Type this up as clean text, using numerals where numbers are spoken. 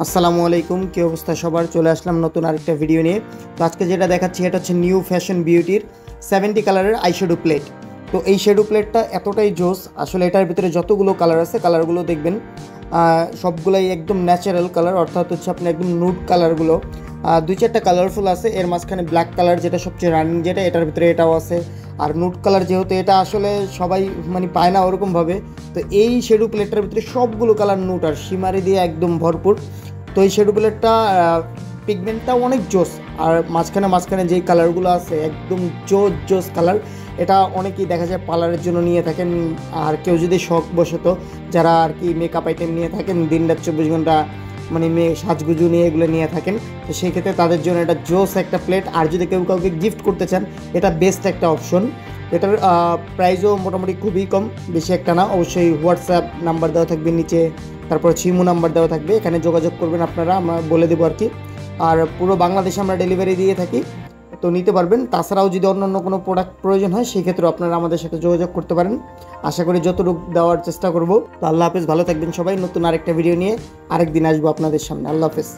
আসসালামু আলাইকুম, কি অবস্থা সবার? চলে আসলাম নতুন আরেকটা ভিডিও নিয়ে। তো আজকে যেটা দেখাচ্ছি এটা হচ্ছে নিউ ফ্যাশন বিউটির 70 কালারের আইশ্যাডো প্লেট। তো এই শ্যাডো প্লেটটা এতটাই জোস, আসলে এটার ভিতরে যতগুলো কালার আছে কালারগুলো দেখবেন সবগুলাই একদম ন্যাচারাল কালার, অর্থাৎ হচ্ছে আপনি একদম নুড কালারগুলো। দুই চারটা কালারফুল আছে, এর মাঝখানে ব্ল্যাক কালার যেটা সবচেয়ে রানিং, যেটা এটার ভিতরে এটাও আছে। আর নুড কালার যেহেতু এটা আসলে সবাই মানে পায় না ওরকমভাবে, তো এই শ্যাডো প্লেটটার ভিতরে সবগুলো কালার নুড আর শিমারি দিয়ে একদম ভরপুর। তো এই শ্যাডো প্লেটটা পিগমেন্টটা অনেক জোস, আর মাঝখানে মাঝখানে যেই কালারগুলো আছে একদম জোস জোস কালার। এটা অনেকেই দেখা যায় পার্লারের জন্য নিয়ে থাকেন, আর কেউ যদি শখবশত যারা আর কি মেকআপ আইটেম নিয়ে থাকেন দিন রাত 24 ঘন্টা, মানে মেয়ে সাজগুজু নিয়ে এগুলো নিয়ে থাকেন, তো সেই ক্ষেত্রে তাদের জন্য এটা জোস একটা প্লেট। আর যদি কেউ কাউকে গিফট করতে চান এটা বেস্ট একটা অপশন। এটার প্রাইসও মোটামুটি খুবই কম, বেশি একটা না। অবশ্যই হোয়াটসঅ্যাপ নাম্বার দেওয়া থাকবে নিচে, তারপর সিমো নাম্বার দেওয়া থাকবে, এখানে যোগাযোগ করবেন আপনারা, আমরা বলে দেবো আর কি। আর পুরো বাংলাদেশে আমরা ডেলিভারি দিয়ে থাকি, তো নিতে পারবেন। তাছাড়াও যদি অন্য কোনো প্রোডাক্ট প্রয়োজন হয় সেই ক্ষেত্রে আপনারা আমাদের সাথে যোগাযোগ করতে পারেন। আশা করি যতটুকু দেওয়ার চেষ্টা করব। তো আল্লাহ হাফেজ, ভালো থাকবেন সবাই। নতুন আরেকটা ভিডিও নিয়ে আরেকদিন আসবো আপনাদের সামনে। আল্লাহ হাফেজ।